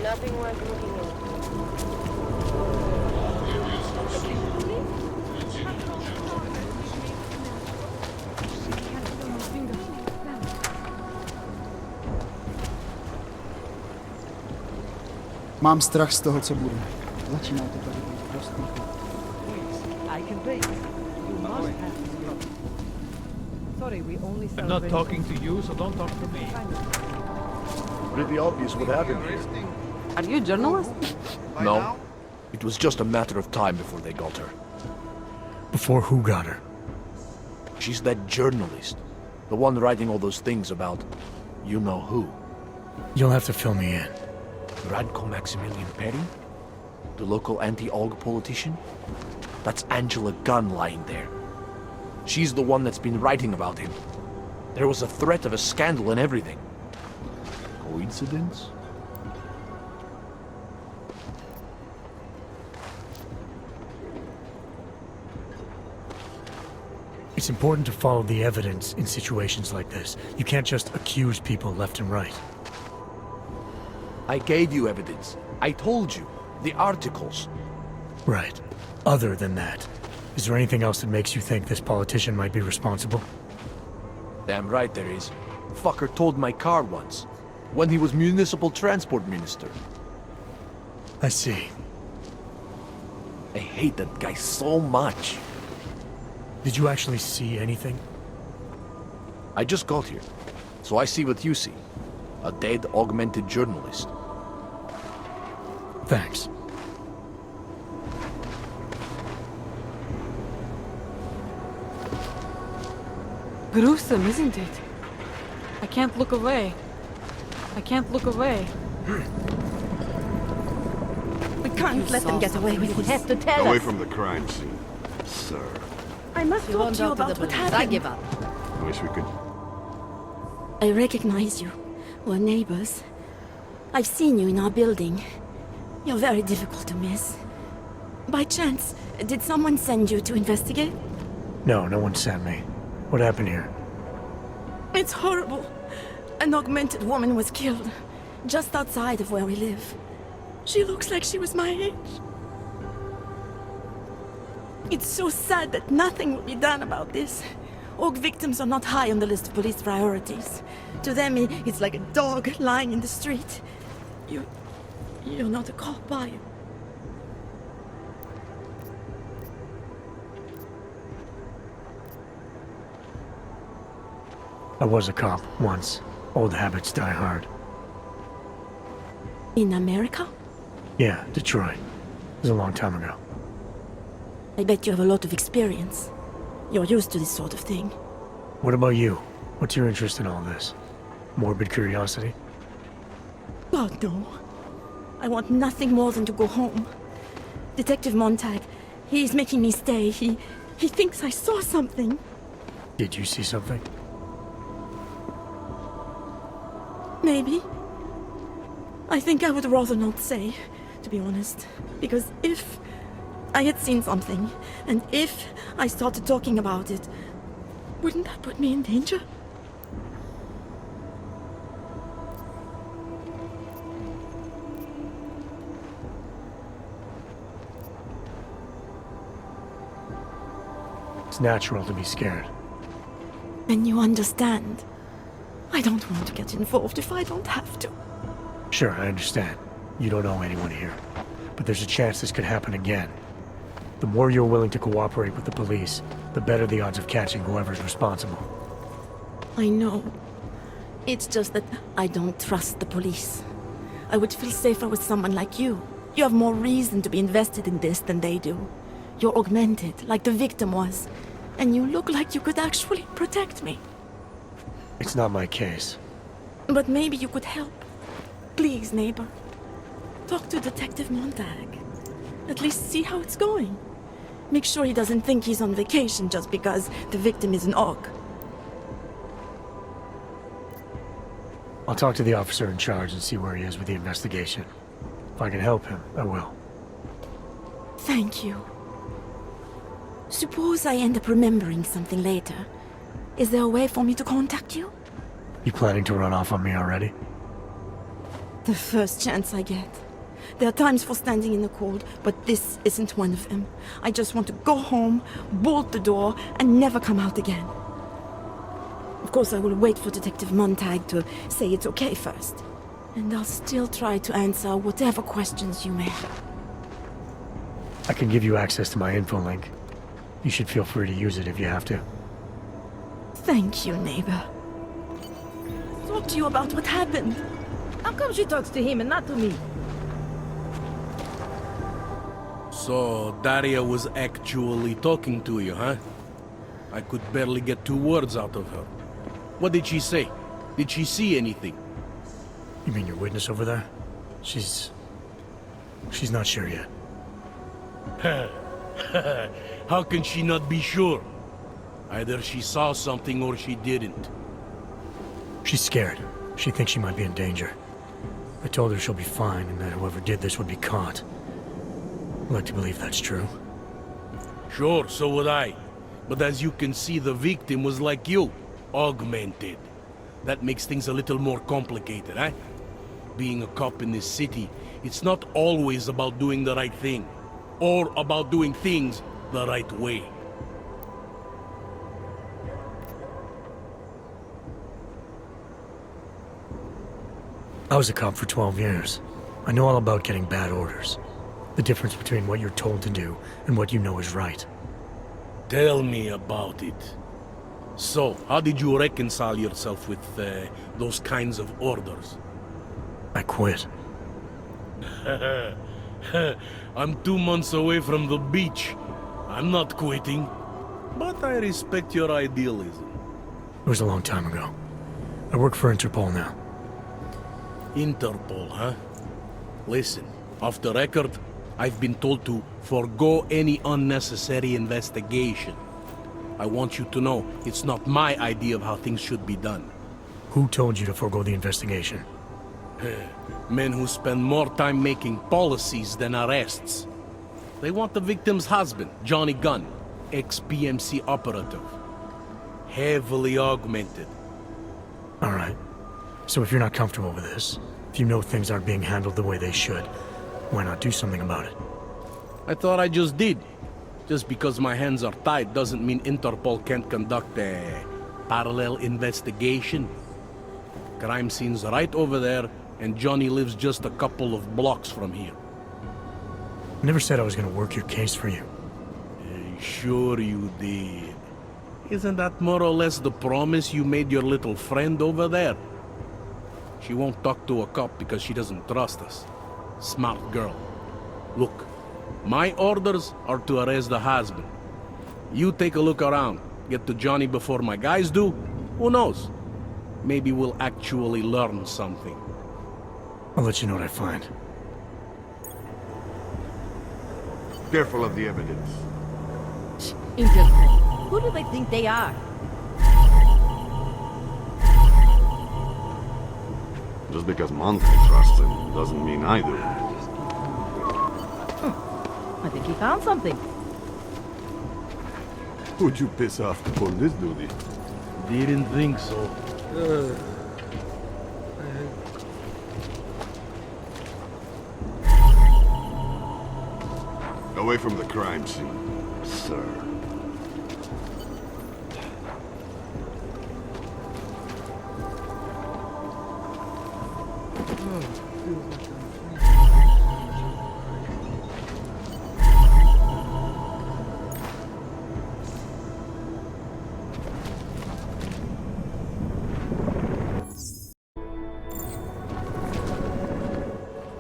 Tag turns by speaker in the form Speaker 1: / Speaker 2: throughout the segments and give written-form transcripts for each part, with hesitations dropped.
Speaker 1: Nothing worth looking at.
Speaker 2: Mám strach z toho, co bude. Začíná to tady být prostý.
Speaker 3: I'm not talking to you, so don't talk to me.
Speaker 4: Pretty obvious what happened here.
Speaker 5: Are you a journalist?
Speaker 4: No. It was just a matter of time before they got her.
Speaker 6: Before who got her?
Speaker 4: She's that journalist. The one writing all those things about you know who.
Speaker 6: You'll have to fill me in.
Speaker 4: Radko Maximilian Perry? The local anti-AUG politician? That's Angela Gunn lying there. She's the one that's been writing about him. There was a threat of a scandal and everything. Coincidence?
Speaker 6: It's important to follow the evidence in situations like this. You can't just accuse people left and right.
Speaker 4: I gave you evidence. I told you. The articles.
Speaker 6: Right. Other than that, is there anything else that makes you think this politician might be responsible?
Speaker 4: Damn right there is. Fucker towed my car once. When he was municipal transport minister.
Speaker 6: I see.
Speaker 4: I hate that guy so much.
Speaker 6: Did you actually see anything?
Speaker 4: I just got here. So I see what you see. A dead, augmented journalist.
Speaker 6: Thanks.
Speaker 5: Gruesome, isn't it? I can't look away. I can't look away.
Speaker 1: We can't let them get away with it. You have to tell
Speaker 7: Away
Speaker 1: us.
Speaker 7: from the crime scene, sir.
Speaker 1: I must talk to you about what happened.
Speaker 5: I give up.
Speaker 7: I wish we could...
Speaker 8: I recognize you. We're neighbors. I've seen you in our building. You're very difficult to miss. By chance, did someone send you to investigate?
Speaker 6: No, no one sent me. What happened here?
Speaker 8: It's horrible. An augmented woman was killed, just outside of where we live. She looks like she was my age. It's so sad that nothing will be done about this. Org victims are not high on the list of police priorities. To them, it's like a dog lying in the street. You're not a cop, are you?
Speaker 6: I was a cop once. Old habits die hard.
Speaker 8: In America?
Speaker 6: Yeah, Detroit. It was a long time ago.
Speaker 8: I bet you have a lot of experience. You're used to this sort of thing.
Speaker 6: What about you? What's your interest in all this? Morbid curiosity?
Speaker 8: God, no. I want nothing more than to go home. Detective Montag, he's making me stay. He thinks I saw something.
Speaker 6: Did you see something?
Speaker 8: Maybe. I think I would rather not say, to be honest. Because if I had seen something, and if I started talking about it, wouldn't that put me in danger?
Speaker 6: It's natural to be scared.
Speaker 8: Then you understand. I don't want to get involved if I don't have to.
Speaker 6: Sure, I understand. You don't know anyone here. But there's a chance this could happen again. The more you're willing to cooperate with the police, the better the odds of catching whoever's responsible.
Speaker 8: I know. It's just that I don't trust the police. I would feel safer with someone like you. You have more reason to be invested in this than they do. You're augmented, like the victim was. And you look like you could actually protect me.
Speaker 6: It's not my case.
Speaker 8: But maybe you could help. Please, neighbor. Talk to Detective Montag. At least see how it's going. Make sure he doesn't think he's on vacation just because the victim is an AUG.
Speaker 6: I'll talk to the officer in charge and see where he is with the investigation. If I can help him, I will.
Speaker 8: Thank you. Suppose I end up remembering something later. Is there a way for me to contact you?
Speaker 6: You planning to run off on me already?
Speaker 8: The first chance I get. There are times for standing in the cold, but this isn't one of them. I just want to go home, bolt the door, and never come out again. Of course, I will wait for Detective Montag to say it's okay first. And I'll still try to answer whatever questions you may have.
Speaker 6: I can give you access to my info link. You should feel free to use it if you have to.
Speaker 8: Thank you, neighbor. Talk to you about what happened.
Speaker 1: How come she talks to him and not to me?
Speaker 9: So, Daria was actually talking to you, huh? I could barely get 2 words out of her. What did she say? Did she see anything?
Speaker 6: You mean your witness over there? She's not sure yet.
Speaker 9: How can she not be sure? Either she saw something or she didn't.
Speaker 6: She's scared. She thinks she might be in danger. I told her she'll be fine and that whoever did this would be caught. I'd like to believe that's true.
Speaker 9: Sure, so would I. But as you can see, the victim was like you, augmented. That makes things a little more complicated, eh? Being a cop in this city, it's not always about doing the right thing, or about doing things the right way.
Speaker 6: I was a cop for 12 years. I know all about getting bad orders. The difference between what you're told to do and what you know is right.
Speaker 9: Tell me about it. So, how did you reconcile yourself with those kinds of orders?
Speaker 6: I quit.
Speaker 9: I'm 2 months away from the beach. I'm not quitting. But I respect your idealism.
Speaker 6: It was a long time ago. I work for Interpol now.
Speaker 9: Interpol, huh? Listen, off the record, I've been told to forego any unnecessary investigation. I want you to know it's not my idea of how things should be done.
Speaker 6: Who told you to forego the investigation?
Speaker 9: Men who spend more time making policies than arrests. They want the victim's husband, Johnny Gunn, ex-PMC operative. Heavily augmented.
Speaker 6: All right. So if you're not comfortable with this, if you know things aren't being handled the way they should, why not do something about it?
Speaker 9: I thought I just did. Just because my hands are tied doesn't mean Interpol can't conduct a parallel investigation. Crime scene's right over there, and Johnny lives just a couple of blocks from here.
Speaker 6: I never said I was gonna work your case for you.
Speaker 9: Sure you did. Isn't that more or less the promise you made your little friend over there? She won't talk to a cop because she doesn't trust us. Smart girl. Look, my orders are to arrest the husband. You take a look around. Get to Johnny before my guys do. Who knows? Maybe we'll actually learn something.
Speaker 6: I'll let you know what I find.
Speaker 7: Careful of the evidence.
Speaker 1: Interesting. Who do they think they are?
Speaker 7: Just because Montag trusts him doesn't mean I do.
Speaker 1: I think he found something.
Speaker 7: Who'd you piss off to pull this duty?
Speaker 9: Didn't think so.
Speaker 7: Away from the crime scene, sir.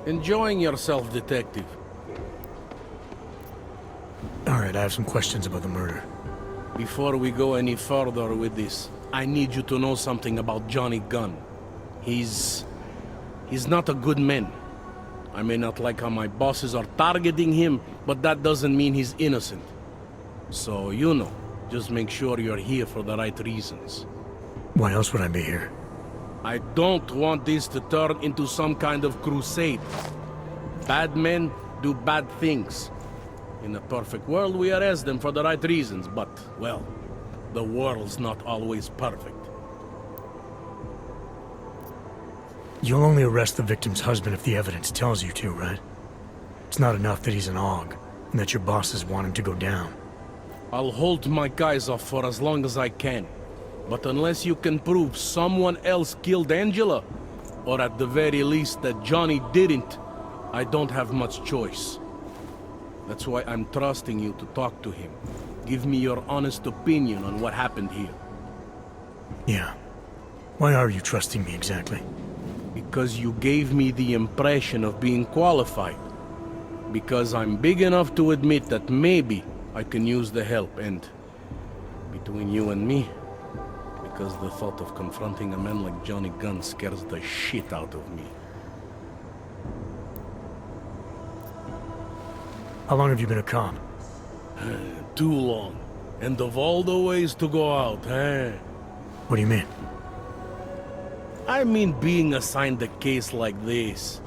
Speaker 9: Enjoying yourself, detective.
Speaker 6: Alright, I have some questions about the murder.
Speaker 9: Before we go any further with this, I need you to know something about Johnny Gunn. He's not a good man. I may not like how my bosses are targeting him, but that doesn't mean he's innocent. So, you know, just make sure you're here for the right reasons.
Speaker 6: Why else would I be here?
Speaker 9: I don't want this to turn into some kind of crusade. Bad men do bad things. In a perfect world, we arrest them for the right reasons, but, well, the world's not always perfect.
Speaker 6: You'll only arrest the victim's husband if the evidence tells you to, right? It's not enough that he's an AUG, and that your bosses want him to go down.
Speaker 9: I'll hold my guys off for as long as I can. But unless you can prove someone else killed Angela, or at the very least that Johnny didn't, I don't have much choice. That's why I'm trusting you to talk to him. Give me your honest opinion on what happened here.
Speaker 6: Yeah. Why are you trusting me exactly?
Speaker 9: Because you gave me the impression of being qualified. Because I'm big enough to admit that maybe I can use the help, and between you and me, because the thought of confronting a man like Johnny Gunn scares the shit out of me.
Speaker 6: How long have you been a cop?
Speaker 9: Too long. And of all the ways to go out, eh?
Speaker 6: What do you mean?
Speaker 9: I mean being assigned a case like this.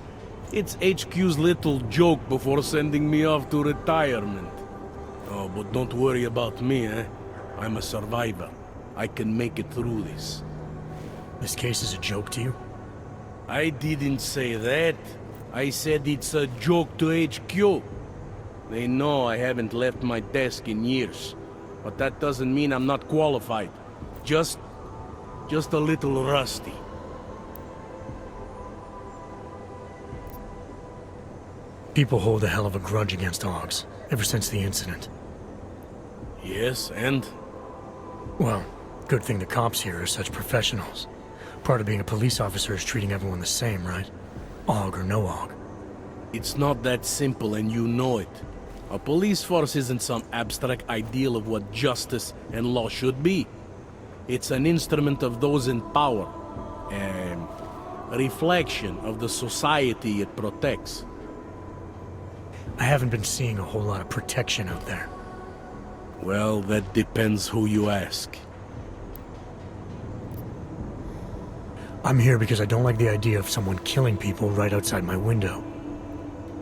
Speaker 9: It's HQ's little joke before sending me off to retirement. Oh, but don't worry about me, eh? I'm a survivor. I can make it through this.
Speaker 6: This case is a joke to you?
Speaker 9: I didn't say that. I said it's a joke to HQ. They know I haven't left my desk in years. But that doesn't mean I'm not qualified. Just a little rusty.
Speaker 6: People hold a hell of a grudge against AUGs, ever since the incident.
Speaker 9: Yes, and?
Speaker 6: Well, good thing the cops here are such professionals. Part of being a police officer is treating everyone the same, right? AUG or no AUG.
Speaker 9: It's not that simple, and you know it. A police force isn't some abstract ideal of what justice and law should be. It's an instrument of those in power. A reflection of the society it protects.
Speaker 6: I haven't been seeing a whole lot of protection out there.
Speaker 9: Well, that depends who you ask.
Speaker 6: I'm here because I don't like the idea of someone killing people right outside my window.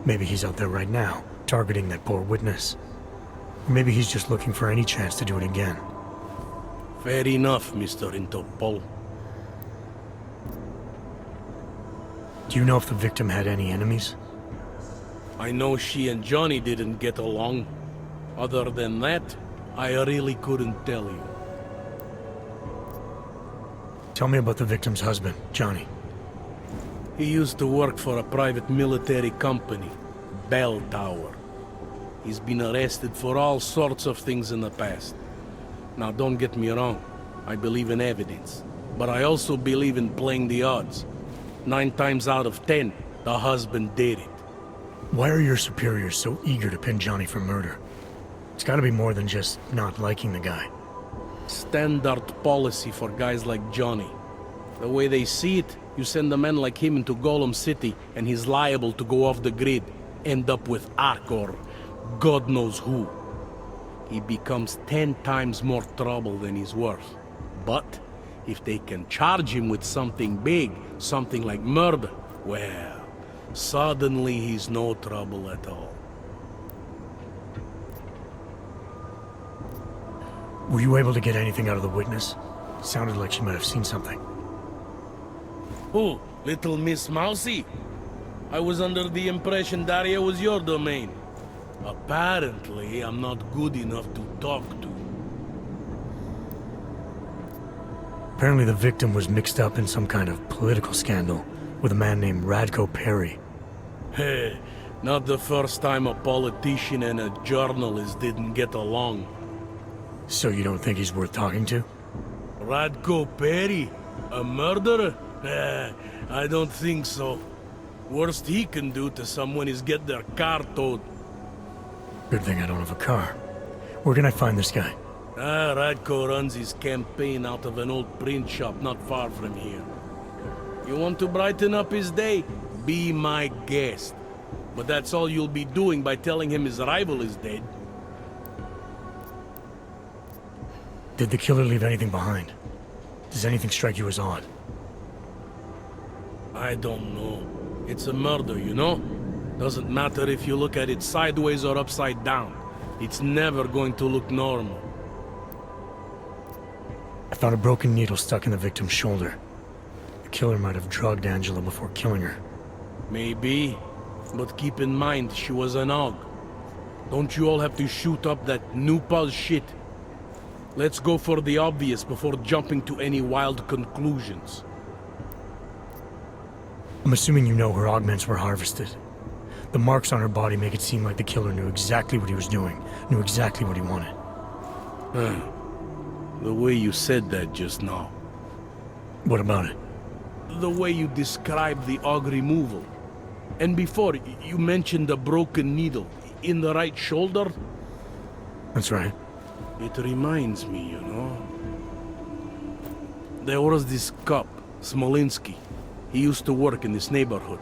Speaker 6: Maybe he's out there right now, targeting that poor witness. Or maybe he's just looking for any chance to do it again.
Speaker 9: Fair enough, Mr. Interpol.
Speaker 6: Do you know if the victim had any enemies?
Speaker 9: I know she and Johnny didn't get along. Other than that, I really couldn't tell you.
Speaker 6: Tell me about the victim's husband, Johnny.
Speaker 9: He used to work for a private military company, Bell Tower. He's been arrested for all sorts of things in the past. Now, don't get me wrong. I believe in evidence. But I also believe in playing the odds. 9 times out of 10, the husband did it.
Speaker 6: Why are your superiors so eager to pin Johnny for murder? It's gotta be more than just not liking the guy.
Speaker 9: Standard policy for guys like Johnny. The way they see it, you send a man like him into Golem City, and he's liable to go off the grid, end up with Ark or God knows who. He becomes 10 times more trouble than he's worth. But if they can charge him with something big, something like murder, well, suddenly he's no trouble at all.
Speaker 6: Were you able to get anything out of the witness? Sounded like she might have seen something.
Speaker 9: Who? Little Miss Mousy? I was under the impression Daria was your domain. Apparently, I'm not good enough to talk to.
Speaker 6: Apparently the victim was mixed up in some kind of political scandal with a man named Radko Perry.
Speaker 9: Hey, not the first time a politician and a journalist didn't get along.
Speaker 6: So you don't think he's worth talking to?
Speaker 9: Radko Perry? A murderer? I don't think so. Worst he can do to someone is get their car towed.
Speaker 6: Good thing I don't have a car. Where can I find this guy?
Speaker 9: Radko runs his campaign out of an old print shop not far from here. You want to brighten up his day? Be my guest. But that's all you'll be doing by telling him his rival is dead.
Speaker 6: Did the killer leave anything behind? Does anything strike you as odd?
Speaker 9: I don't know. It's a murder, you know? Doesn't matter if you look at it sideways or upside down. It's never going to look normal.
Speaker 6: I found a broken needle stuck in the victim's shoulder. killer might have drugged Angela before killing her.
Speaker 9: Maybe, but keep in mind she was an AUG. Don't you all have to shoot up that new pause shit? Let's go for the obvious before jumping to any wild conclusions.
Speaker 6: I'm assuming you know her augments were harvested. The marks on her body make it seem like the killer knew exactly what he was doing, knew exactly what he wanted.
Speaker 9: The way you said that just now.
Speaker 6: What about it?
Speaker 9: The way you described the AUG removal. And before, you mentioned a broken needle in the right shoulder?
Speaker 6: That's right.
Speaker 9: It reminds me, you know. There was this cop, Smolinski. He used to work in this neighborhood.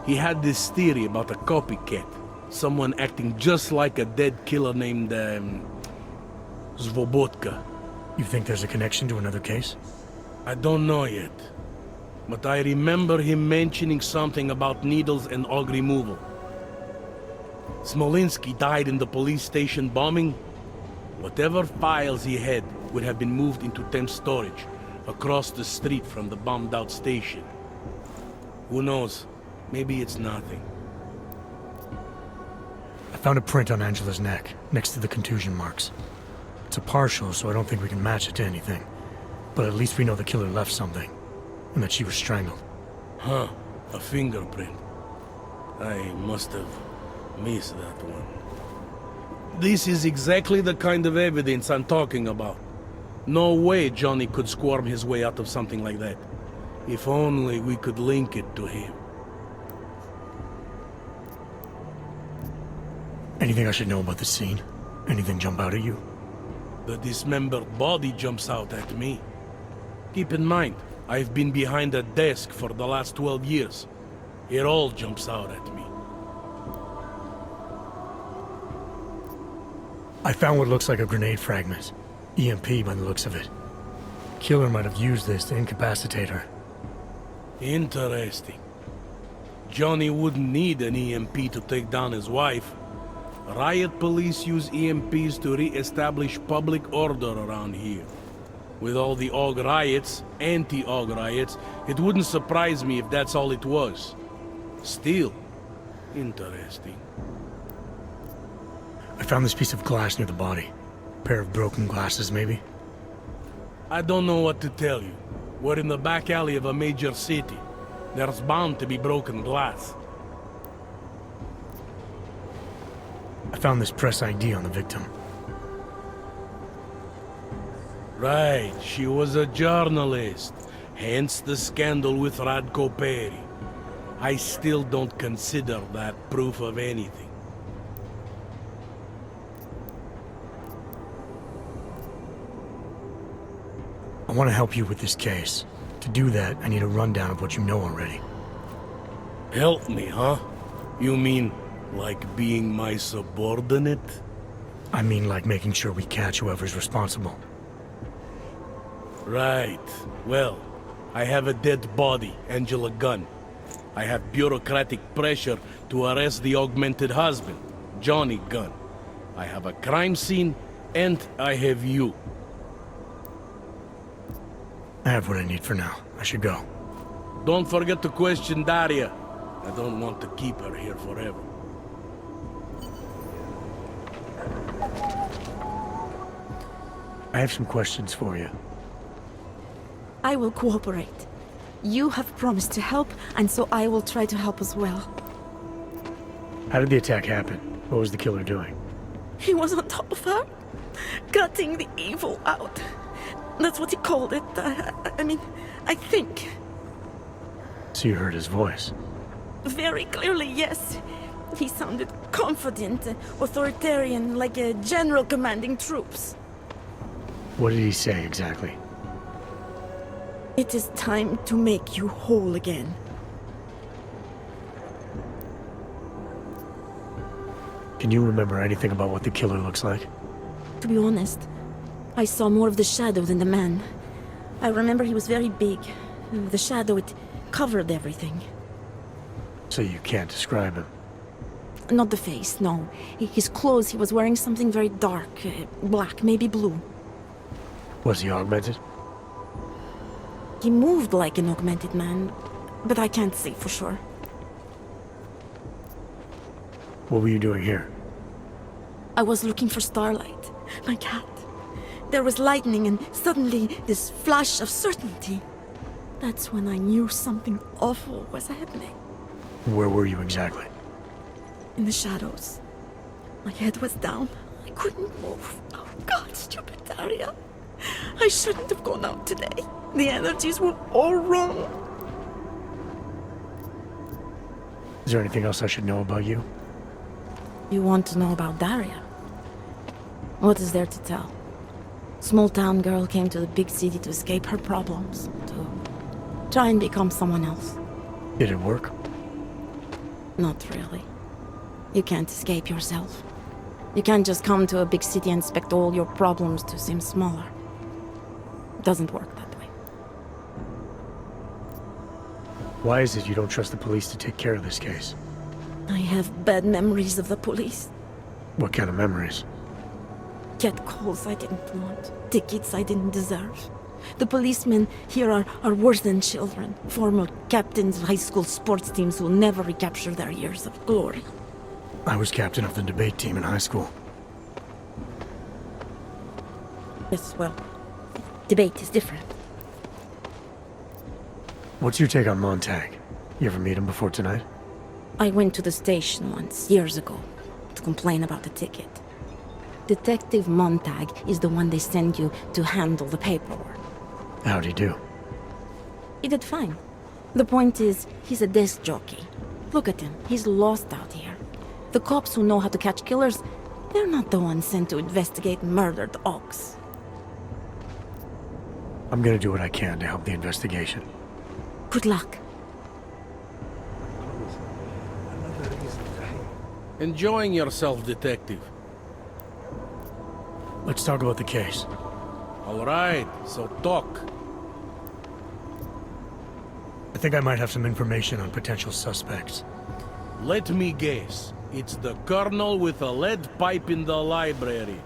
Speaker 9: He had this theory about a copycat. Someone acting just like a dead killer named, Svobotka.
Speaker 6: You think there's a connection to another case?
Speaker 9: I don't know yet. But I remember him mentioning something about needles and AUG removal. Smolinski died in the police station bombing. Whatever files he had would have been moved into temp storage across the street from the bombed-out station. Who knows? Maybe it's nothing.
Speaker 6: I found a print on Angela's neck, next to the contusion marks. It's a partial, so I don't think we can match it to anything. But at least we know the killer left something, and that she was strangled.
Speaker 9: Huh, a fingerprint. I must have missed that one. This is exactly the kind of evidence I'm talking about. No way Johnny could squirm his way out of something like that. If only we could link it to him.
Speaker 6: Anything I should know about the scene? Anything jump out at you?
Speaker 9: The dismembered body jumps out at me. Keep in mind, I've been behind a desk for the last 12 years. It all jumps out at me.
Speaker 6: I found what looks like a grenade fragment. EMP by the looks of it. Killer might have used this to incapacitate her.
Speaker 9: Interesting. Johnny wouldn't need an EMP to take down his wife. Riot police use EMPs to re-establish public order around here. With all the AUG riots, anti-AUG riots, it wouldn't surprise me if that's all it was. Still, interesting.
Speaker 6: I found this piece of glass near the body. Pair of broken glasses, maybe?
Speaker 9: I don't know what to tell you. We're in the back alley of a major city. There's bound to be broken glass.
Speaker 6: I found this press ID on the victim.
Speaker 9: Right, she was a journalist. Hence the scandal with Radko Perry. I still don't consider that proof of anything.
Speaker 6: I want to help you with this case. To do that, I need a rundown of what you know already.
Speaker 9: Help me, huh? You mean, like being my subordinate?
Speaker 6: I mean like making sure we catch whoever's responsible.
Speaker 9: Right. Well, I have a dead body, Angela Gunn. I have bureaucratic pressure to arrest the augmented husband, Johnny Gunn. I have a crime scene, and I have you.
Speaker 6: I have what I need for now. I should go.
Speaker 9: Don't forget to question Daria. I don't want to keep her here forever.
Speaker 6: I have some questions for you.
Speaker 8: I will cooperate. You have promised to help, and so I will try to help as well.
Speaker 6: How did the attack happen? What was the killer doing?
Speaker 8: He was on top of her, gutting the evil out. That's what he called it. I mean, I think.
Speaker 6: So you heard his voice?
Speaker 8: Very clearly, yes. He sounded confident, authoritarian, like a general commanding troops.
Speaker 6: What did he say exactly?
Speaker 8: It is time to make you whole again.
Speaker 6: Can you remember anything about what the killer looks like?
Speaker 8: To be honest, I saw more of the shadow than the man. I remember he was very big. The shadow, it covered everything.
Speaker 6: So you can't describe him?
Speaker 8: Not the face, no. His clothes, he was wearing something very dark, black, maybe blue.
Speaker 6: Was he augmented?
Speaker 8: He moved like an augmented man, but I can't say for sure.
Speaker 6: What were you doing here?
Speaker 8: I was looking for Starlight, my cat. There was lightning and suddenly this flash of certainty. That's when I knew something awful was happening.
Speaker 6: Where were you exactly?
Speaker 8: In the shadows. My head was down. I couldn't move. Oh God, stupid Daria. I shouldn't have gone out today. The energies were all wrong.
Speaker 6: Is there anything else I should know about you?
Speaker 8: You want to know about Daria? What is there to tell? Small town girl came to the big city to escape her problems, to try and become someone else.
Speaker 6: Did it work?
Speaker 8: Not really. You can't escape yourself. You can't just come to a big city and expect all your problems to seem smaller. It doesn't work that way.
Speaker 6: Why is it you don't trust the police to take care of this case?
Speaker 8: I have bad memories of the police.
Speaker 6: What kind of memories?
Speaker 8: Get calls I didn't want, tickets I didn't deserve. The policemen here are worse than children, former captains of high school sports teams who never recapture their years of glory.
Speaker 6: I was captain of the debate team in high school.
Speaker 8: Yes, well, debate is different.
Speaker 6: What's your take on Montag? You ever meet him before tonight?
Speaker 8: I went to the station once, years ago, to complain about the ticket. Detective Montag is the one they send you to handle the paperwork.
Speaker 6: How'd he do?
Speaker 8: He did fine. The point is, he's a desk jockey. Look at him, he's lost out here. The cops who know how to catch killers, they're not the ones sent to investigate murdered ox.
Speaker 6: I'm gonna do what I can to help the investigation.
Speaker 8: Good luck.
Speaker 9: Enjoying yourself, detective.
Speaker 6: Let's talk about the case.
Speaker 9: All right, so talk.
Speaker 6: I think I might have some information on potential suspects.
Speaker 9: Let me guess. It's the colonel with a lead pipe in the library.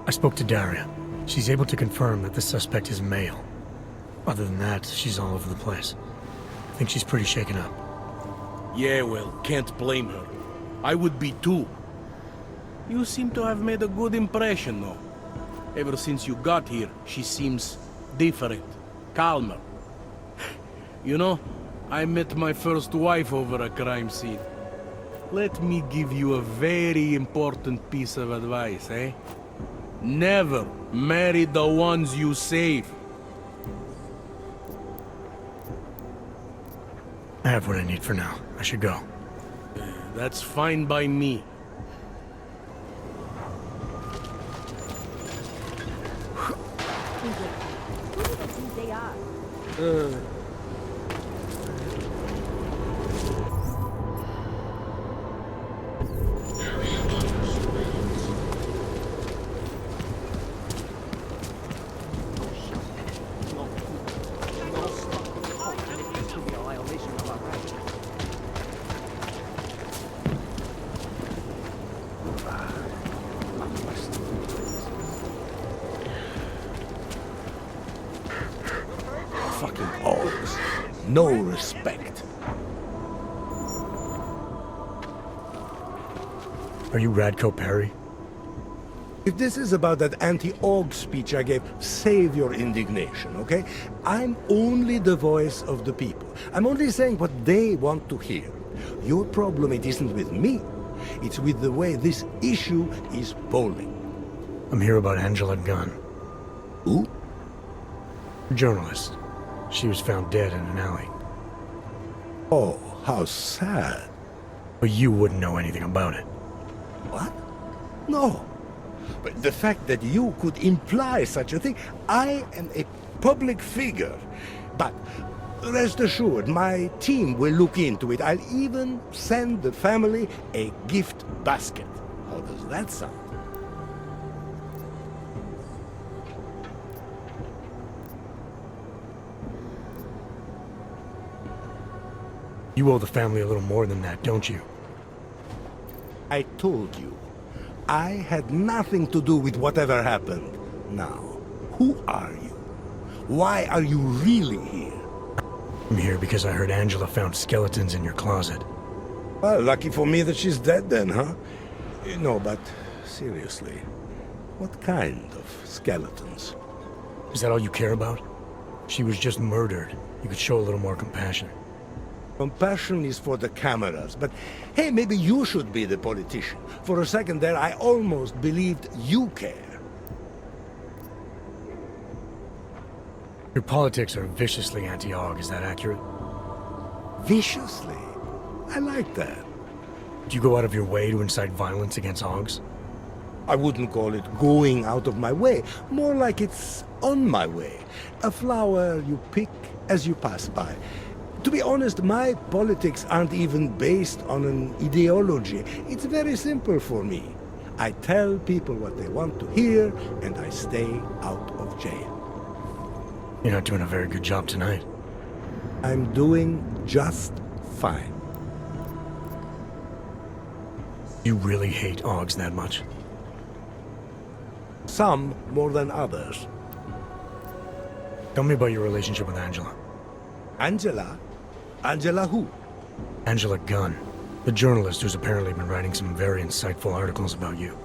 Speaker 6: I spoke to Daria. She's able to confirm that the suspect is male. Other than that, she's all over the place. I think she's pretty shaken up.
Speaker 9: Yeah, well, can't blame her. I would be too. You seem to have made a good impression, though. Ever since you got here, she seems different, calmer. You know, I met my first wife over a crime scene. Let me give you a very important piece of advice, eh? Never marry the ones you save.
Speaker 6: I have what I need for now. I should go.
Speaker 9: That's fine by me.
Speaker 10: Fucking hogs. No respect.
Speaker 6: Are you Radko Perry?
Speaker 10: If this is about that anti-org speech I gave, save your indignation, okay? I'm only the voice of the people. I'm only saying what they want to hear. Your problem, it isn't with me. It's with the way this issue is polling.
Speaker 6: I'm here about Angela Gunn.
Speaker 10: Who?
Speaker 6: Journalist. She was found dead in an alley.
Speaker 10: Oh, how sad.
Speaker 6: But you wouldn't know anything about it.
Speaker 10: What? No. But the fact that you could imply such a thing, I am a public figure. But rest assured, my team will look into it. I'll even send the family a gift basket. How does that sound?
Speaker 6: You owe the family a little more than that, don't you?
Speaker 10: I told you. I had nothing to do with whatever happened. Now, Who are you? Why are you really here?
Speaker 6: I'm here because I heard Angela found skeletons in your closet.
Speaker 10: Well, lucky for me that she's dead then, huh? No, but seriously, what kind of skeletons?
Speaker 6: Is that all you care about? She was just murdered. You could show a little more compassion.
Speaker 10: Compassion is for the cameras, but hey, maybe you should be the politician. For a second there, I almost believed you care.
Speaker 6: Your politics are viciously anti-AUG, is that accurate?
Speaker 10: Viciously? I like that.
Speaker 6: Do you go out of your way to incite violence against AUGs?
Speaker 10: I wouldn't call it going out of my way, more like it's on my way. A flower you pick as you pass by. To be honest, my politics aren't even based on an ideology. It's very simple for me. I tell people what they want to hear, and I stay out of jail.
Speaker 6: You're not doing a very good job tonight.
Speaker 10: I'm doing just fine.
Speaker 6: You really hate AUGs that much?
Speaker 10: Some more than others.
Speaker 6: Tell me about your relationship with Angela.
Speaker 10: Angela? Angela who?
Speaker 6: Angela Gunn, the journalist who's apparently been writing some very insightful articles about you.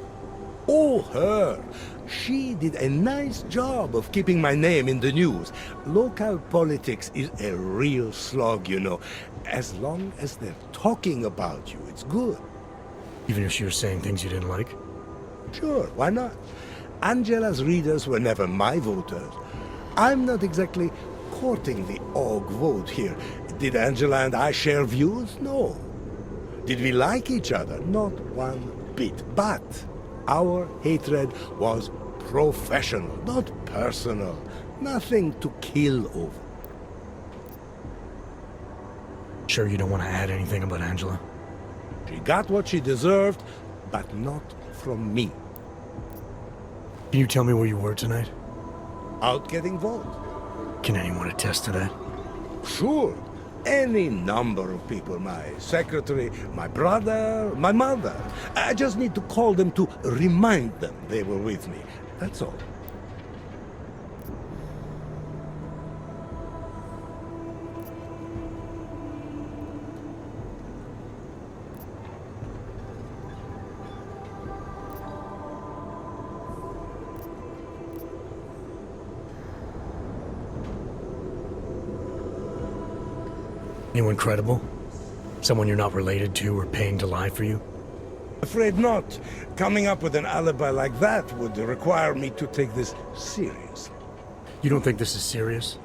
Speaker 10: Oh, her. She did a nice job of keeping my name in the news. Local politics is a real slog, you know. As long as they're talking about you, it's good.
Speaker 6: Even if she was saying things you didn't like?
Speaker 10: Sure, why not? Angela's readers were never my voters. I'm not exactly courting the AUG vote here. Did Angela and I share views? No. Did we like each other? Not one bit. But our hatred was professional, not personal. Nothing to kill over.
Speaker 6: Sure you don't want to add anything about Angela?
Speaker 10: She got what she deserved, but not from me.
Speaker 6: Can you tell me where you were tonight?
Speaker 10: Out getting vote.
Speaker 6: Can anyone attest to that?
Speaker 10: Sure. Any number of people. My secretary, my brother, my mother. I just need to call them to remind them they were with me. That's all.
Speaker 6: Anyone credible? Someone you're not related to or paying to lie for you?
Speaker 10: Afraid not. Coming up with an alibi like that would require me to take this seriously.
Speaker 6: You don't think this is serious?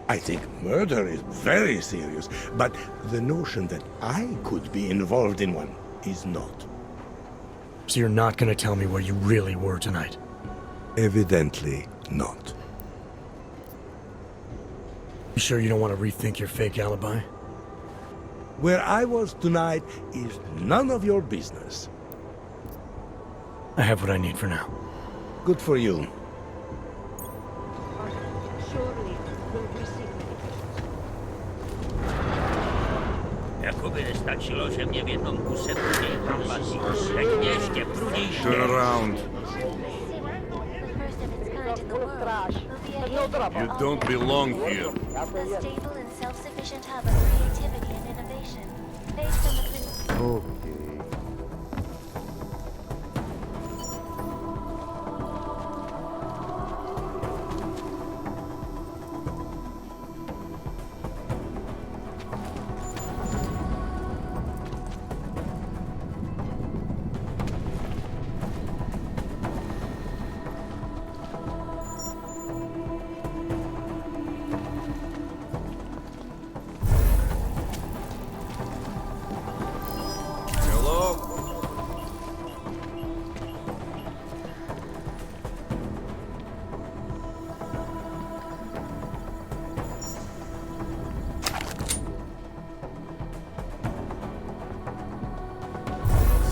Speaker 10: I think murder is very serious, but the notion that I could be involved in one is not.
Speaker 6: So you're not gonna tell me where you really were tonight?
Speaker 10: Evidently not.
Speaker 6: You sure you don't want to rethink your fake alibi?
Speaker 10: Where I was tonight is none of your business.
Speaker 6: I have what I need for now.
Speaker 10: Good for you.
Speaker 1: Surely will receive.
Speaker 11: Jakoby wystarczyło, że mnie w jedną kusę drugiej informacji. Jak mieście, brudzisz.
Speaker 7: Turn around. You don't belong here.
Speaker 12: A stable and self-sufficient hub of creativity and innovation, based on the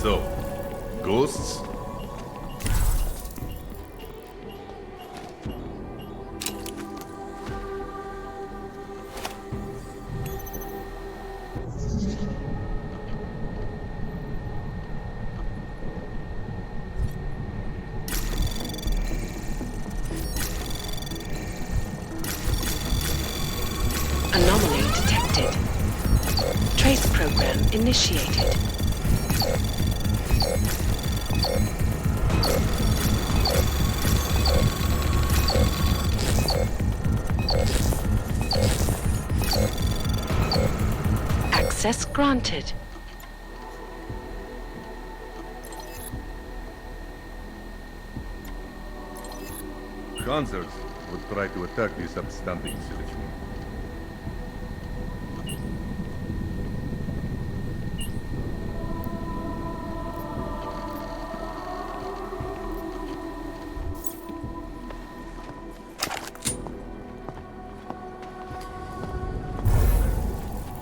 Speaker 7: So, ghosts?
Speaker 13: Anomaly detected. Trace program initiated. Access granted.
Speaker 7: Panzers would try to attack this upstanding citizen.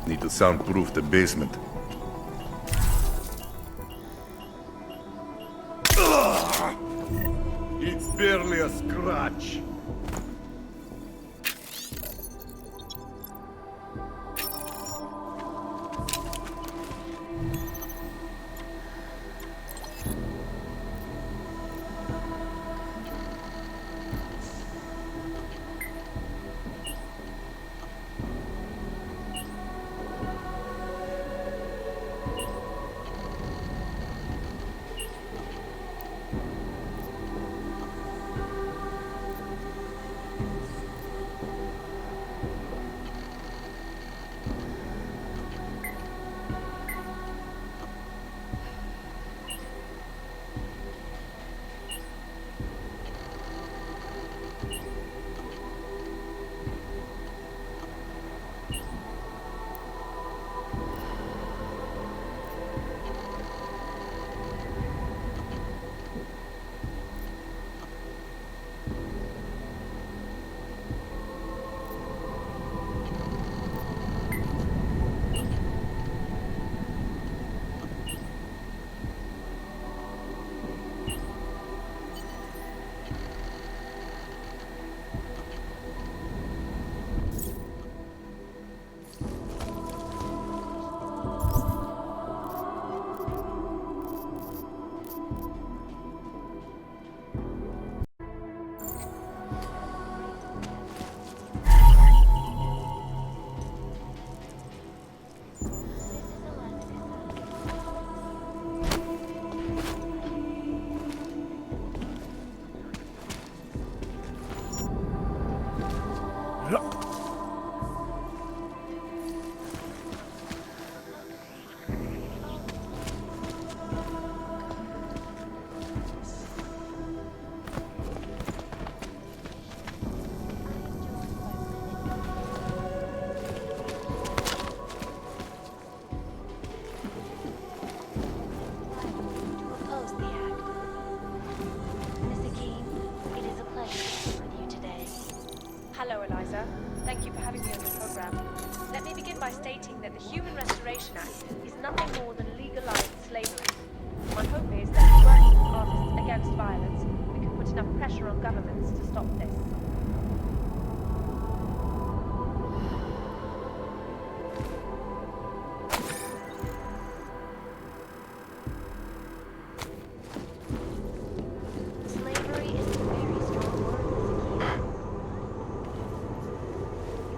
Speaker 7: Need to soundproof the basement. It's barely a scratch.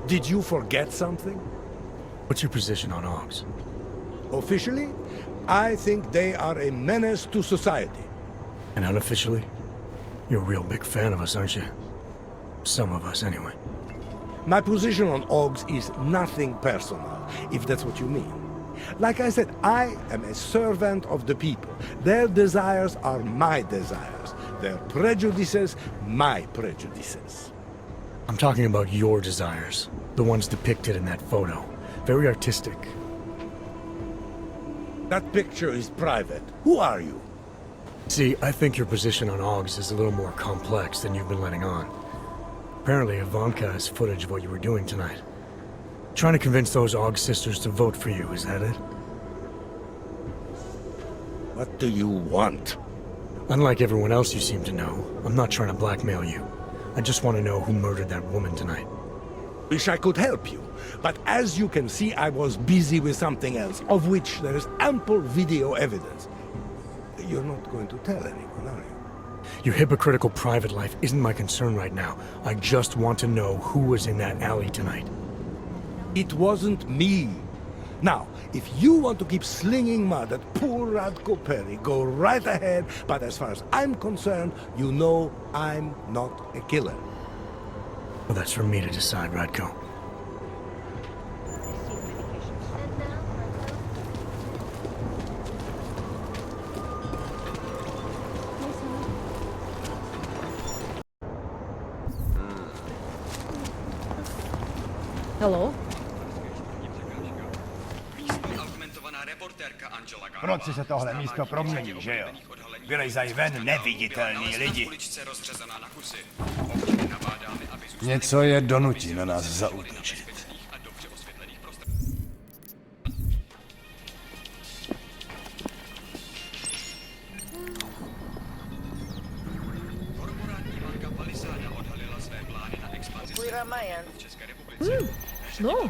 Speaker 10: Did you forget something?
Speaker 6: What's your position on Augs?
Speaker 10: Officially, I think they are a menace to society.
Speaker 6: And unofficially? You're a real big fan of us, aren't you? Some of us, anyway.
Speaker 10: My position on Augs is nothing personal, if that's what you mean. Like I said, I am a servant of the people. Their desires are my desires. Their prejudices, my prejudices.
Speaker 6: I'm talking about your desires. The ones depicted in that photo. Very artistic.
Speaker 10: That picture is private. Who are you?
Speaker 6: See, I think your position on Augs is a little more complex than you've been letting on. Apparently, Ivanka has footage of what you were doing tonight. Trying to convince those Aug sisters to vote for you, is that it?
Speaker 10: What do you want?
Speaker 6: Unlike everyone else you seem to know, I'm not trying to blackmail you. I just want to know who murdered that woman tonight.
Speaker 10: Wish I could help you, but as you can see, I was busy with something else, of which there is ample video evidence. You're not going to tell anyone, are you?
Speaker 6: Your hypocritical private life isn't my concern right now. I just want to know who was in that alley tonight.
Speaker 10: It wasn't me. Now, if you want to keep slinging mud at poor Radko Perry, go right ahead, but as far as I'm concerned, you know I'm not a killer.
Speaker 6: Well, that's for me to decide, Radko.
Speaker 3: Hello?
Speaker 14: Proč si se tohle místo promění, že jo? Vylezají ven neviditelní lidi. Něco je donutí na nás zaútočit.
Speaker 3: No.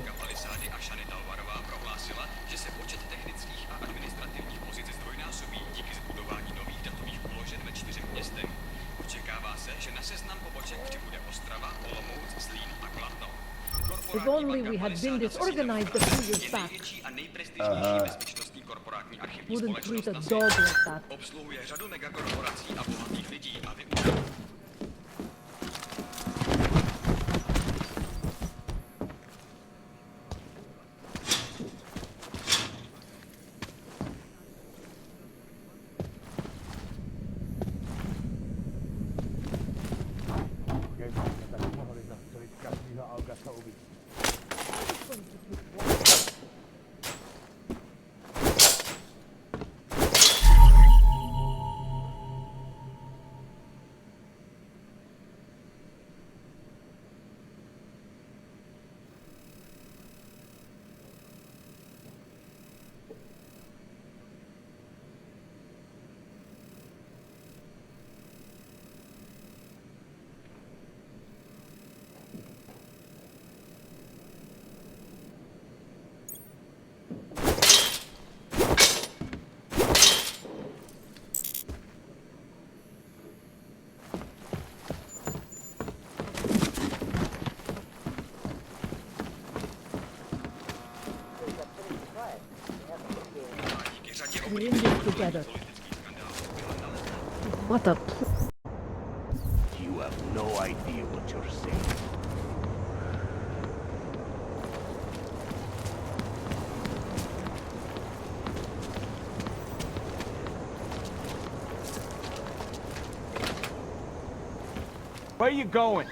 Speaker 3: If only we had been disorganized a few years back. Wouldn't treat a dog like that. We're in this together. What a...
Speaker 11: You have no idea what you're saying.
Speaker 15: Where you going?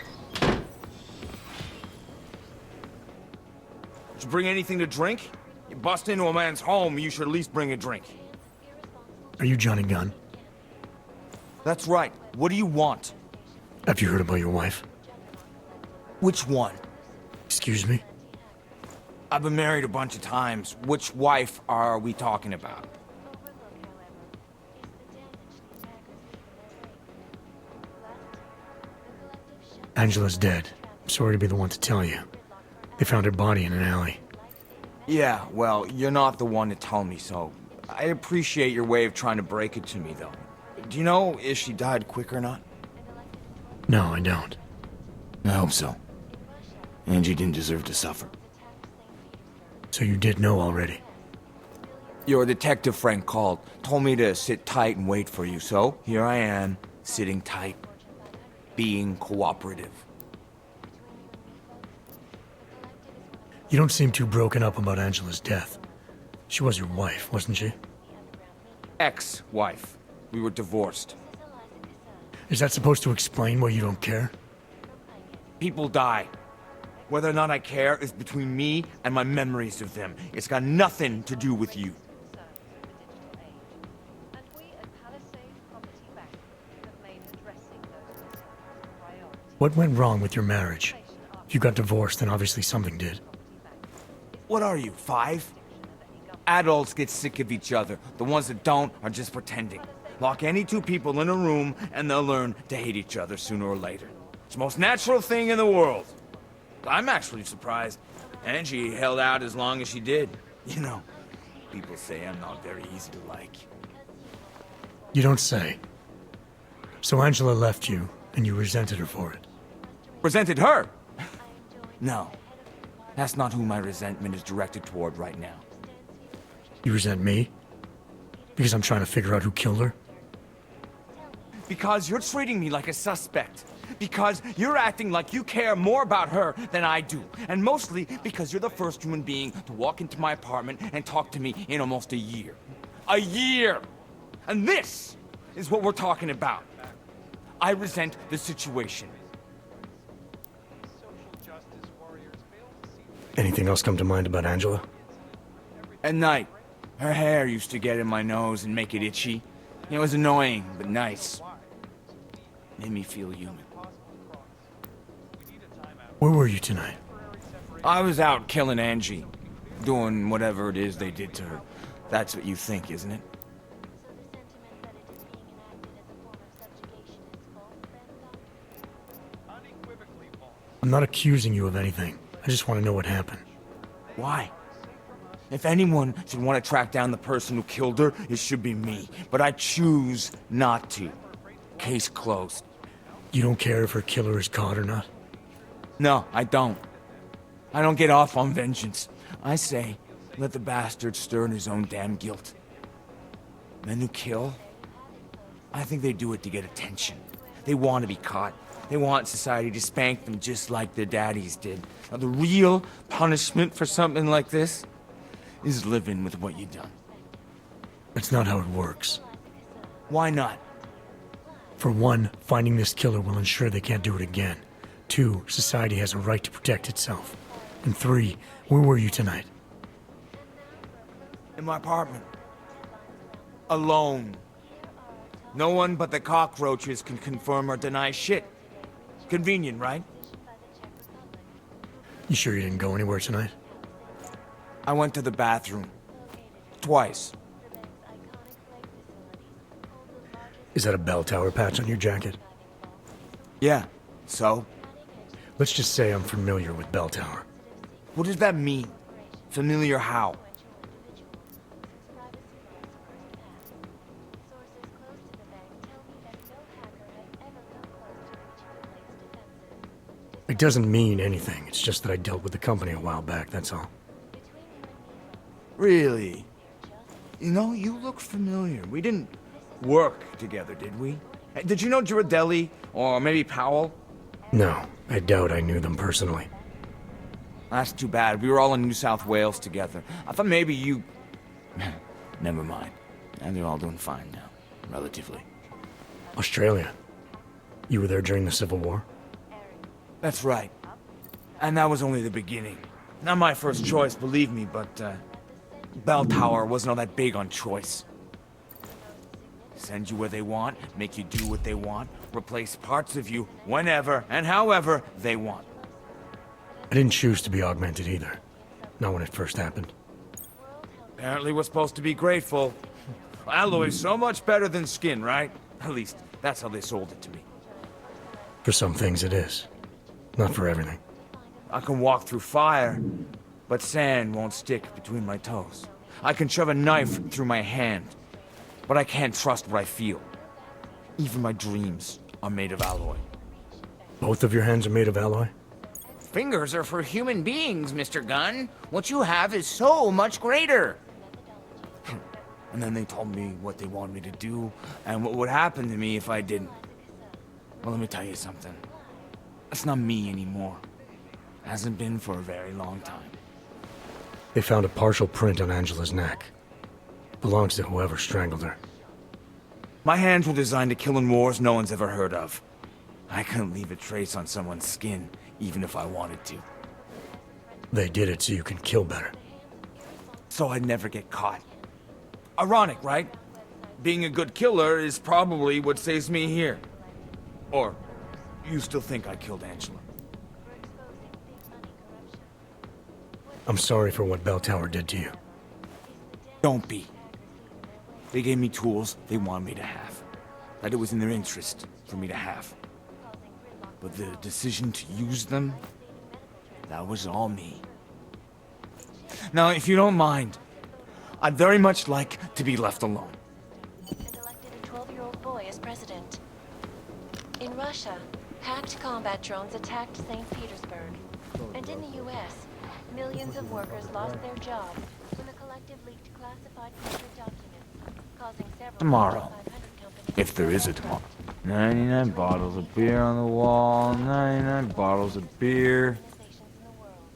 Speaker 16: Did you bring anything to drink? You bust into a man's home, you should at least bring a drink.
Speaker 6: Are you Johnny Gunn?
Speaker 16: That's right. What do you want?
Speaker 6: Have you heard about your wife?
Speaker 16: Which one?
Speaker 6: Excuse me?
Speaker 16: I've been married a bunch of times. Which wife are we talking about?
Speaker 6: Angela's dead. I'm sorry to be the one to tell you. They found her body in an alley.
Speaker 16: Yeah, well, you're not the one to tell me so. I appreciate your way of trying to break it to me, though. Do you know if she died quick or not?
Speaker 6: No, I don't.
Speaker 16: I hope so. Angie didn't deserve to suffer.
Speaker 6: So you did know already?
Speaker 16: Your detective friend called, told me to sit tight and wait for you, so here I am, sitting tight, being cooperative.
Speaker 6: You don't seem too broken up about Angela's death. She was your wife, wasn't she?
Speaker 16: Ex-wife. We were divorced.
Speaker 6: Is that supposed to explain why you don't care?
Speaker 16: People die. Whether or not I care is between me and my memories of them. It's got nothing to do with you.
Speaker 6: What went wrong with your marriage? If you got divorced, then obviously something did.
Speaker 16: What are you, 5? Adults get sick of each other. The ones that don't are just pretending. Lock any two people in a room and they'll learn to hate each other sooner or later. It's the most natural thing in the world. I'm actually surprised Angie held out as long as she did. You know, people say I'm not very easy to like.
Speaker 6: You don't say. So Angela left you, and you resented her for it.
Speaker 16: Resented her? No. That's not who my resentment is directed toward right now.
Speaker 6: You resent me? Because I'm trying to figure out who killed her?
Speaker 16: Because you're treating me like a suspect. Because you're acting like you care more about her than I do. And mostly because you're the first human being to walk into my apartment and talk to me in almost a year. A year! And this is what we're talking about. I resent the situation.
Speaker 6: Anything else come to mind about Angela?
Speaker 16: At night, her hair used to get in my nose and make it itchy. It was annoying, but nice. Made me feel human.
Speaker 6: Where were you tonight?
Speaker 16: I was out killing Angie. Doing whatever it is they did to her. That's what you think, isn't it?
Speaker 6: I'm not accusing you of anything. I just want to know what happened.
Speaker 16: Why? If anyone should want to track down the person who killed her, it should be me. But I choose not to. Case closed.
Speaker 6: You don't care if her killer is caught or not?
Speaker 16: No, I don't. I don't get off on vengeance. I say, let the bastard stir in his own damn guilt. Men who kill, I think they do it to get attention. They want to be caught. They want society to spank them just like their daddies did. Now, the real punishment for something like this is living with what you've done.
Speaker 6: That's not how it works.
Speaker 16: Why not?
Speaker 6: For one, finding this killer will ensure they can't do it again. 2, society has a right to protect itself. And 3, where were you tonight?
Speaker 16: In my apartment. Alone. No one but the cockroaches can confirm or deny shit. Convenient, right?
Speaker 6: You sure you didn't go anywhere tonight?
Speaker 16: I went to the bathroom. Twice.
Speaker 6: Is that a bell tower patch on your jacket?
Speaker 16: Yeah. So?
Speaker 6: Let's just say I'm familiar with bell tower.
Speaker 16: What does that mean? Familiar how?
Speaker 6: It doesn't mean anything. It's just that I dealt with the company a while back, that's all.
Speaker 16: Really? You know, you look familiar. We didn't work together, did we? Did you know Girardelli? Or maybe Powell?
Speaker 6: No, I doubt I knew them personally.
Speaker 16: That's too bad. We were all in New South Wales together. I thought maybe you... Never mind. And they're all doing fine now. Relatively.
Speaker 6: Australia? You were there during the Civil War?
Speaker 16: That's right. And that was only the beginning. Not my first choice, believe me, but, Bell Tower wasn't all that big on choice. Send you where they want, make you do what they want, replace parts of you whenever and however they want.
Speaker 6: I didn't choose to be augmented either. Not when it first happened.
Speaker 16: Apparently we're supposed to be grateful. Alloy's so much better than skin, right? At least, that's how they sold it to me.
Speaker 6: For some things it is. Not for everything.
Speaker 16: I can walk through fire, but sand won't stick between my toes. I can shove a knife through my hand, but I can't trust what I feel. Even my dreams are made of alloy.
Speaker 6: Both of your hands are made of alloy?
Speaker 11: Fingers are for human beings, Mr. Gunn. What you have is so much greater.
Speaker 16: And then they told me what they wanted me to do, and what would happen to me if I didn't. Well, let me tell you something. That's not me anymore. Hasn't been for a very long time.
Speaker 6: They found a partial print on Angela's neck. Belongs to whoever strangled her.
Speaker 16: My hands were designed to kill in wars no one's ever heard of. I couldn't leave a trace on someone's skin, even if I wanted to.
Speaker 6: They did it so you can kill better.
Speaker 16: So I'd never get caught. Ironic, right? Being a good killer is probably what saves me here. Or, you still think I killed Angela?
Speaker 6: I'm sorry for what Bell Tower did to you.
Speaker 16: Don't be. They gave me tools they wanted me to have. That it was in their interest for me to have. But the decision to use them, that was all me. Now, if you don't mind, I'd very much like to be left alone.
Speaker 12: And elected a 12-year-old boy as president. In Russia, hacked combat drones attacked St. Petersburg. And in the U.S., Millions of workers lost their jobs when the collective leaked classified corporate documents, causing several
Speaker 16: Tomorrow.
Speaker 12: Fortune 500 companies
Speaker 16: If there is a tomorrow. 99 bottles of beer on the wall, 99 bottles of beer.
Speaker 12: organizations in the world,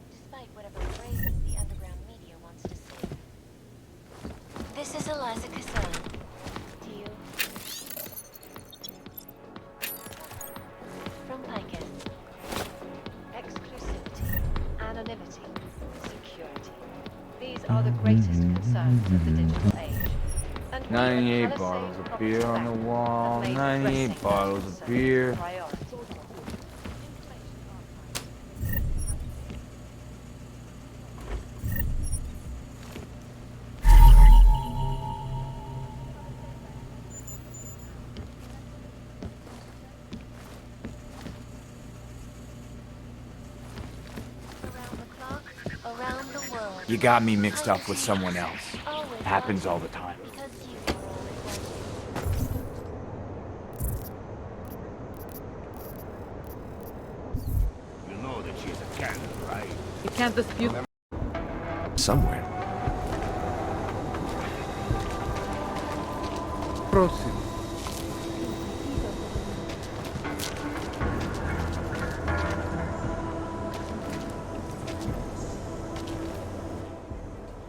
Speaker 12: despite whatever phrases the underground media wants to say. This is Eliza Cassell. Do you? From Picus.
Speaker 17: Exclusivity, anonymity, security. These are the greatest concerns of the digital age. And we
Speaker 16: 98
Speaker 17: at
Speaker 16: bottles
Speaker 17: Palisade
Speaker 16: of beer on the wall,
Speaker 17: have made
Speaker 16: 98
Speaker 17: addressing
Speaker 16: bottles
Speaker 17: national
Speaker 16: of beer.
Speaker 17: priority.
Speaker 12: Around the world.
Speaker 16: You got me mixed up with someone else. Happens all the time.
Speaker 14: You know that she's a cannon, right?
Speaker 5: You can't dispute.
Speaker 4: Somewhere.
Speaker 3: Proceed.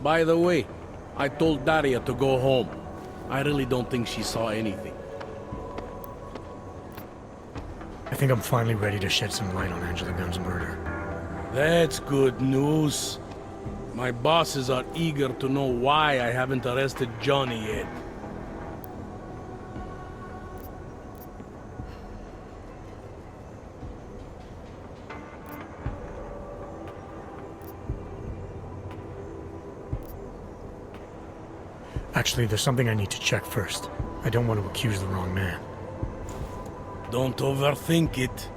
Speaker 9: By the way, I told Daria to go home. I really don't think she saw anything.
Speaker 6: I think I'm finally ready to shed some light on Angela Gunn's murder.
Speaker 9: That's good news. My bosses are eager to know why I haven't arrested Johnny yet.
Speaker 6: Actually, there's something I need to check first. I don't want to accuse the wrong man.
Speaker 9: Don't overthink it.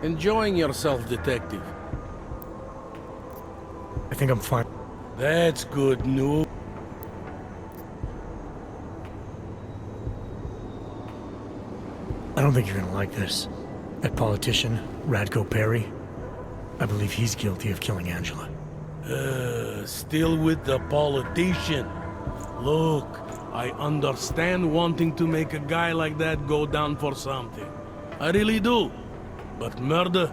Speaker 9: Enjoying yourself, detective?
Speaker 6: I think I'm fine.
Speaker 9: That's good news.
Speaker 6: I don't think you're gonna like this. That politician, Radko Perry, I believe he's guilty of killing Angela.
Speaker 9: Still with the politician. Look, I understand wanting to make a guy like that go down for something. I really do. But murder,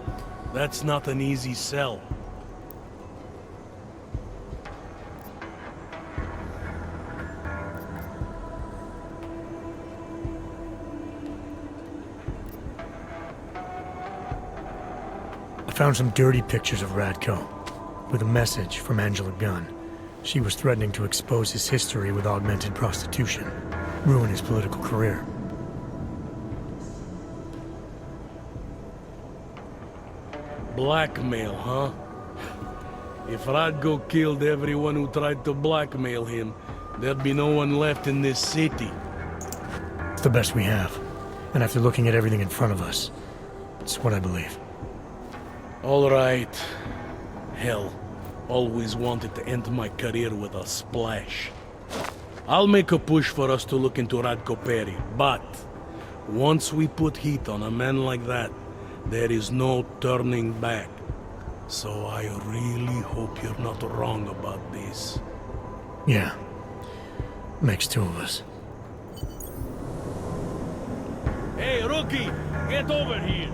Speaker 9: that's not an easy sell.
Speaker 6: I found some dirty pictures of Radko, with a message from Angela Gunn. She was threatening to expose his history with augmented prostitution, ruin his political career.
Speaker 9: Blackmail, huh? If Radko killed everyone who tried to blackmail him, there'd be no one left in this city.
Speaker 6: It's the best we have. And after looking at everything in front of us, it's what I believe.
Speaker 9: All right. Hell, always wanted to end my career with a splash. I'll make a push for us to look into Radko Perry, but once we put heat on a man like that, there is no turning back. So I really hope you're not wrong about this.
Speaker 6: Yeah. Makes two of us.
Speaker 9: Hey, rookie! Get over here!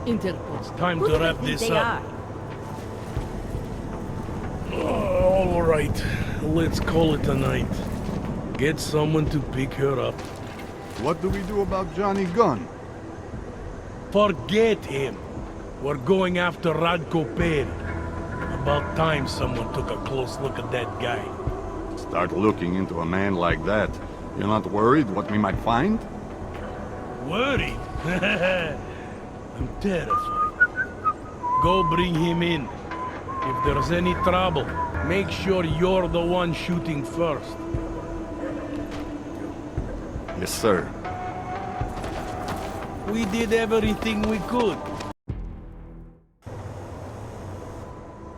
Speaker 5: Interpol.
Speaker 9: It's time to wrap this up. All right, let's call it a night. Get someone to pick her up.
Speaker 18: What do we do about Johnny Gunn?
Speaker 9: Forget him. We're going after Radko Perry. About time someone took a close look at that guy.
Speaker 18: Start looking into a man like that. You're not worried what we might find?
Speaker 9: Worried? I'm terrified. Go bring him in. If there's any trouble, make sure you're the one shooting first.
Speaker 18: Yes, sir.
Speaker 9: We did everything we could.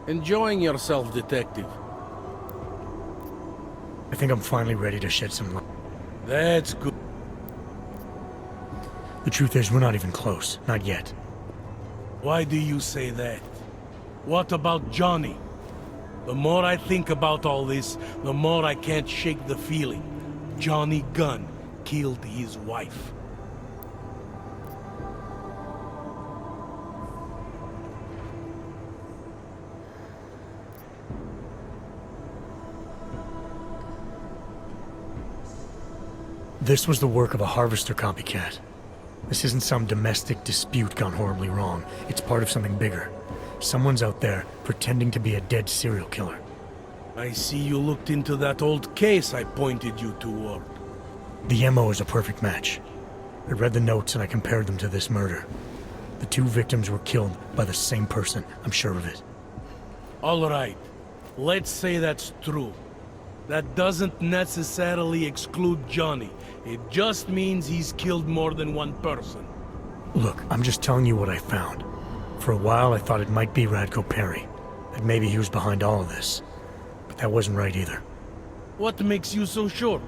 Speaker 9: Enjoying yourself, detective?
Speaker 6: I think I'm finally ready to shed some light.
Speaker 9: That's good.
Speaker 6: The truth is, we're not even close. Not yet.
Speaker 9: Why do you say that? What about Johnny? The more I think about all this, the more I can't shake the feeling. Johnny Gunn killed his wife.
Speaker 6: This was the work of a harvester copycat. This isn't some domestic dispute gone horribly wrong. It's part of something bigger. Someone's out there pretending to be a dead serial killer.
Speaker 9: I see you looked into that old case I pointed you toward.
Speaker 6: The MO is a perfect match. I read the notes and I compared them to this murder. The two victims were killed by the same person, I'm sure of it.
Speaker 9: All right, let's say that's true. That doesn't necessarily exclude Johnny. It just means he's killed more than one person.
Speaker 6: Look, I'm just telling you what I found. For a while I thought it might be Radko Perry, that maybe he was behind all of this. But that wasn't right either.
Speaker 9: What makes you so sure?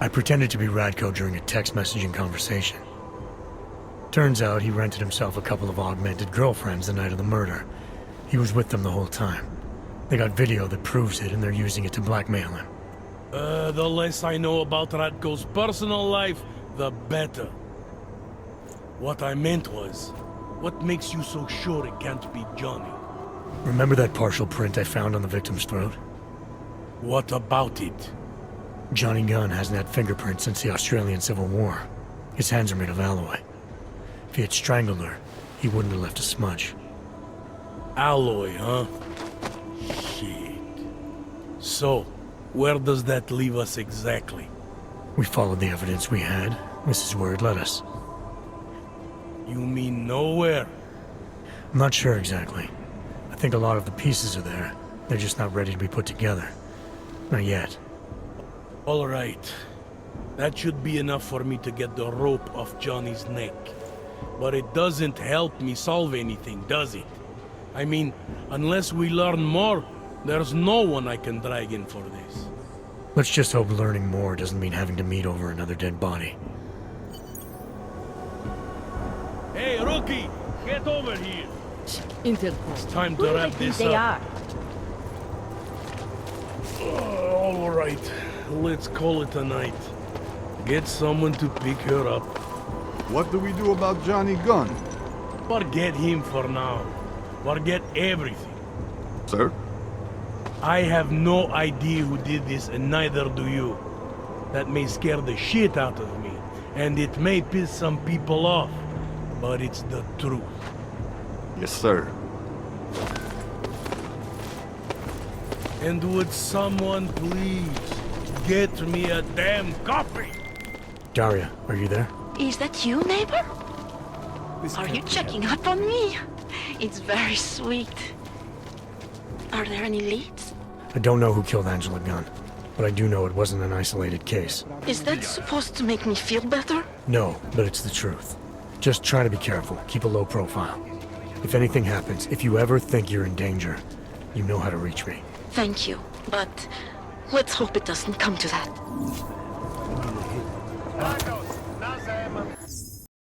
Speaker 6: I pretended to be Radko during a text messaging conversation. Turns out he rented himself a couple of augmented girlfriends the night of the murder. He was with them the whole time. They got video that proves it, and they're using it to blackmail him.
Speaker 9: The less I know about Radko's personal life, the better. What I meant was, what makes you so sure it can't be Johnny?
Speaker 6: Remember that partial print I found on the victim's throat?
Speaker 9: What about it?
Speaker 6: Johnny Gunn hasn't had fingerprints since the Australian Civil War. His hands are made of alloy. If he had strangled her, he wouldn't have left a smudge.
Speaker 9: Alloy, huh? Shit. So, where does that leave us exactly?
Speaker 6: We followed the evidence we had. This is where it led us.
Speaker 9: You mean nowhere?
Speaker 6: I'm not sure exactly. I think a lot of the pieces are there. They're just not ready to be put together. Not yet.
Speaker 9: All right. That should be enough for me to get the rope off Johnny's neck. But it doesn't help me solve anything, does it? I mean, unless we learn more, there's no one I can drag in for this.
Speaker 6: Let's just hope learning more doesn't mean having to meet over another dead body.
Speaker 9: Hey, rookie! Get over here!
Speaker 1: It's
Speaker 9: time to wrap this up. All right. Let's call it a night. Get someone to pick her up.
Speaker 18: What do we do about Johnny Gunn?
Speaker 9: Forget him for now. Forget everything.
Speaker 18: Sir?
Speaker 9: I have no idea who did this, and neither do you. That may scare the shit out of me, and it may piss some people off, but it's the truth.
Speaker 18: Yes, sir.
Speaker 9: And would someone please get me a damn copy?
Speaker 6: Daria, are you there?
Speaker 8: Is that you, neighbor? Are you checking up on me? It's very sweet. Are there any leads?
Speaker 6: I don't know who killed Angela Gunn, but I do know it wasn't an isolated case.
Speaker 8: Is that supposed to make me feel better?
Speaker 6: No, but it's the truth. Just try to be careful. Keep a low profile. If anything happens, if you ever think you're in danger, you know how to reach me.
Speaker 8: Thank you, but let's hope it doesn't come to that.